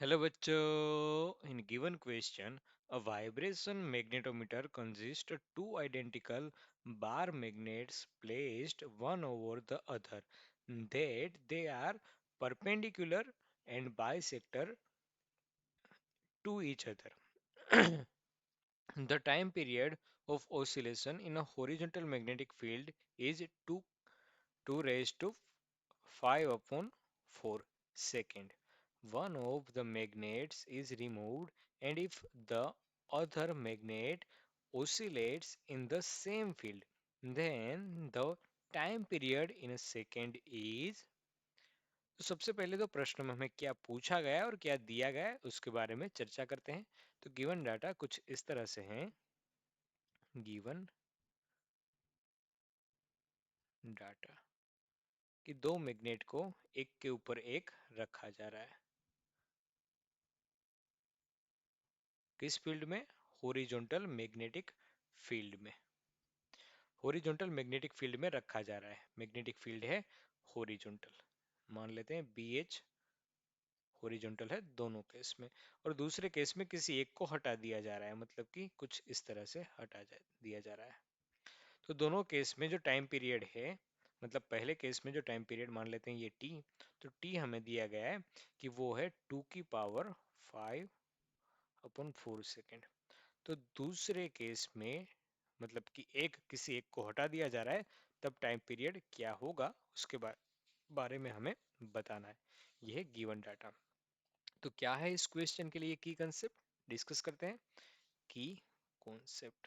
Hello बच्चों, in given question, a vibration magnetometer consists of two identical bar magnets placed one over the other, that they are perpendicular and bisector to each other. The time period of oscillation in a horizontal magnetic field is 2 raised to 5 upon 4 second. One of the magnets is removed, and if the other magnet oscillates in the same field, then the time period in a second is। तो सबसे पहले तो प्रश्न में हमें क्या पूछा गया है और क्या दिया गया है उसके बारे में चर्चा करते हैं। तो गिवन डाटा कुछ इस तरह से हैं। गिवन डाटा कि दो मैग्नेट को एक के ऊपर एक रखा जा रहा है। किस फील्ड में? हॉरिजॉन्टल मैग्नेटिक फील्ड में। हॉरिजॉन्टल मैग्नेटिक फील्ड में रखा जा रहा है। मैग्नेटिक फील्ड है हॉरिजॉन्टल, मान लेते हैं बी एच हॉरिजॉन्टल है दोनों केस में। और दूसरे केस में किसी एक को हटा दिया जा रहा है, मतलब कि कुछ इस तरह से दिया जा रहा है। तो दोनों केस में जो टाइम पीरियड है, मतलब पहले केस में जो टाइम पीरियड मान लेते हैं ये टी, तो टी हमें दिया गया है कि वो है 2 की पावर 5 अपॉन 4 सेकेंड। तो दूसरे केस में मतलब कि एक किसी एक को हटा दिया जा रहा है, तब टाइम पीरियड क्या होगा उसके बारे में हमें बताना है। यह है गिवन डाटा। तो क्या है इस क्वेश्चन के लिए की कंसेप्ट, डिस्कस करते हैं। की कॉन्सेप्ट,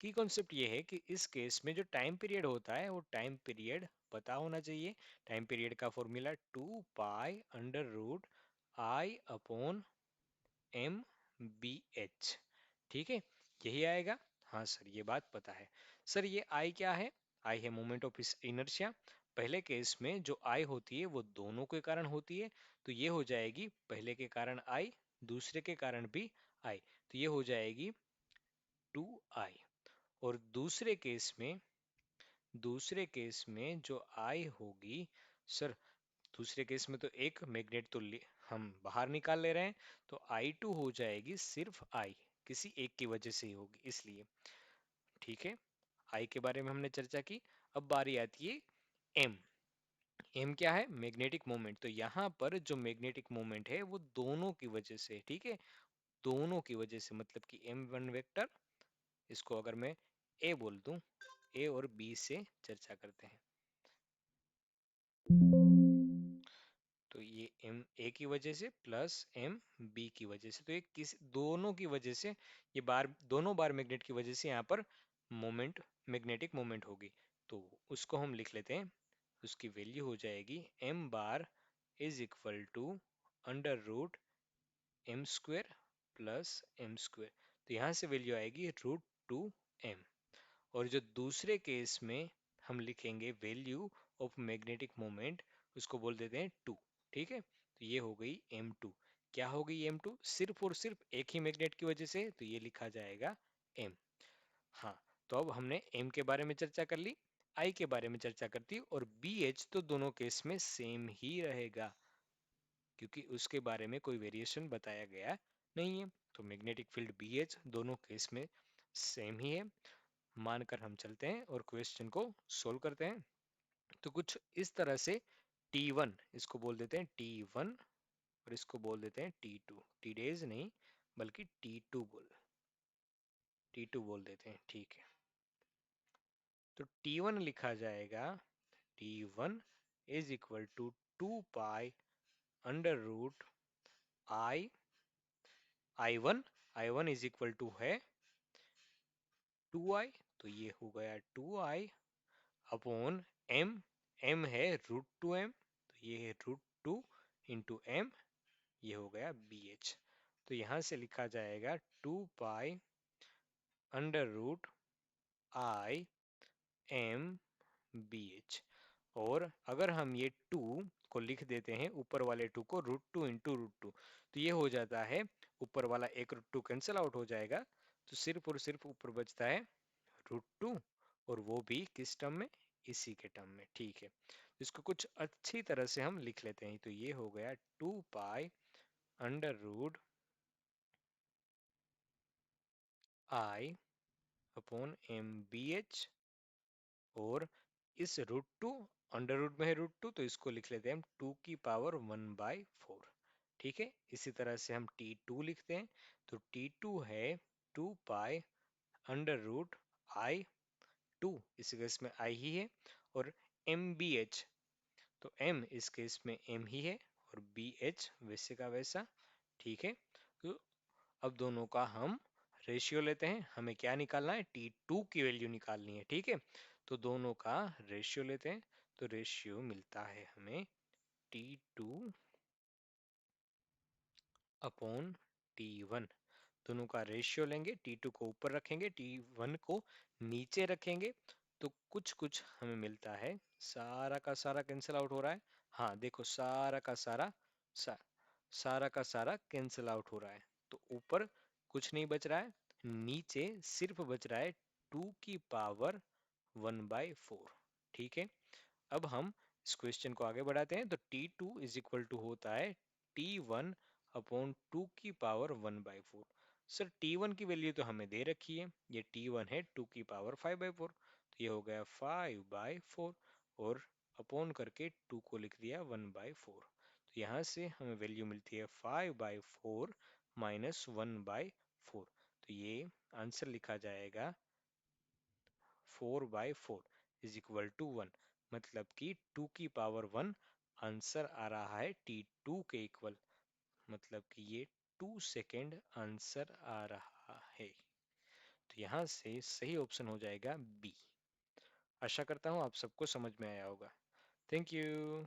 की कॉन्सेप्ट ये है कि इस केस में जो टाइम पीरियड होता है वो टाइम पीरियड पता होना चाहिए। टाइम पीरियड का formula 2 pi under root I upon MBH, ठीक है, यही आएगा। हाँ सर, ये बात पता है। सर ये आई क्या है? आई है मोमेंट ऑफ इनर्शिया। पहले केस में जो आई होती है वो दोनों के कारण होती है, तो ये हो जाएगी पहले के कारण आई, दूसरे के कारण भी आई, तो ये हो जाएगी 2I। और दूसरे केस में जो आई होगी, सर दूसरे केस में तो एक मैग्नेट तो हम बाहर निकाल ले रहे हैं, तो I2 हो जाएगी सिर्फ आई, किसी एक की वजह से ही होगी इसलिए। ठीक है, आई के बारे में हमने चर्चा की। अब बारी आती है एम। एम क्या है? Magnetic moment. तो यहाँ पर जो मैग्नेटिक मोमेंट है वो दोनों की वजह से, ठीक है, दोनों की वजह से, मतलब कि M1 वेक्टर, इसको अगर मैं ए बोल दूं, ए और बी से चर्चा करते हैं। तो ये एम ए की वजह से प्लस एम बी की वजह से, तो ये किस दोनों की वजह से, ये बार दोनों बार मैग्नेट की वजह से यहाँ पर मोमेंट, मैग्नेटिक मोमेंट होगी। तो उसको हम लिख लेते हैं। उसकी वैल्यू हो जाएगी M bar is equal to under root M² plus M²। तो यहाँ से वैल्यू आएगी √2m। और जो दूसरे केस में हम लिखेंगे वैल्यू ऑफ मैग्नेटिक मोमेंट, उसको बोल देते हैं 2, ठीक है। तो ये हो गई M2। क्या हो गई M2? सिर्फ और सिर्फ एक ही मैग्नेट की वजह से, तो ये लिखा जाएगा M। हाँ, तो अब हमने M के बारे में चर्चा कर ली, I के बारे में चर्चा करती, और BH तो दोनों केस में सेम ही रहेगा, क्योंकि उसके बारे में कोई वेरिएशन बताया गया नहीं है। तो मैग्नेटिक फील्ड BH दोनों केस में सेम ही है, मानकर हम चलते हैं और क्वेश्चन को सोल्व करते हैं। तो कुछ इस तरह से T1, इसको बोल देते हैं T1, और इसको बोल देते हैं T2। टी डेज नहीं बल्कि T2 बोल देते हैं, ठीक है। तो T1 लिखा जाएगा, T1 is equal to 2 pi under root I1 is equal to है 2I, तो ये हो गया 2I अपॉन M। M है √2m, तो ये है √2 × M, ये हो गया BH। तो यहाँ से लिखा जाएगा 2 pi under root I M BH। और अगर हम ये 2 को लिख देते हैं, ऊपर वाले 2 को √2 × √2, तो ये हो जाता है, ऊपर वाला एक √2 कैंसिल आउट हो जाएगा, तो सिर्फ और सिर्फ ऊपर बचता है √2, और वो भी किस टर्म में? इसी के टर्म में, ठीक है। इसको कुछ अच्छी तरह से हम लिख लेते हैं। तो ये हो गया 2 pi under root I upon M B H, और इस रूट 2, अंडर रूट में है रूट 2, तो इसको लिख लेते हैं हम 2 की पावर 1/4। ठीक है, इसी तरह से हम T2 लिखते हैं। तो T2 है 2 पाई अंडर रूट I 2, इस केस में I ही है, और एम बी एच, तो M इस केस में M ही है, और बी एच वैसे का वैसा। ठीक है, तो अब दोनों का हम रेशियो लेते हैं। हमें क्या निकालना है, T2 की वैल्यू निकालनी है। ठीक है, तो दोनों का रेशियो लेते हैं। तो रेशियो मिलता है हमें T2 अपॉन T1। दोनों का रेशियो लेंगे, T2 को ऊपर रखेंगे, T1 को नीचे रखेंगे, तो कुछ कुछ हमें मिलता है। सारा का सारा कैंसिल आउट हो रहा है। हाँ देखो, सारा का सारा सा, सारा का सारा कैंसिल आउट हो रहा है। तो ऊपर कुछ नहीं बच रहा है, नीचे सिर्फ बच रहा है 2 की पावर 1/4। ठीक है, अब हम इस क्वेश्चन को आगे बढ़ाते हैं। तो T2 इज इक्वल टू होता है T1 अपॉन 2 की पावर 1/4। सर T1 की वैल्यू तो हमें दे रखी है, ये T1 है 2 की पावर 5/4, तो ये हो गया 5/4, और अपॉन करके 2 को लिख दिया 1/4। तो यहाँ से हमें वैल्यू मिलती है 5/4 माइनस 1/4। तो ये आंसर लिखा जाएगा 4/4 इज इक्वल टू 1, मतलब कि 2 की पावर 1 आंसर आ रहा है T2 के इक्वल, मतलब कि ये 2 सेकेंड आंसर आ रहा है। तो यहाँ से सही ऑप्शन हो जाएगा बी। आशा करता हूँ आप सबको समझ में आया होगा। Thank you.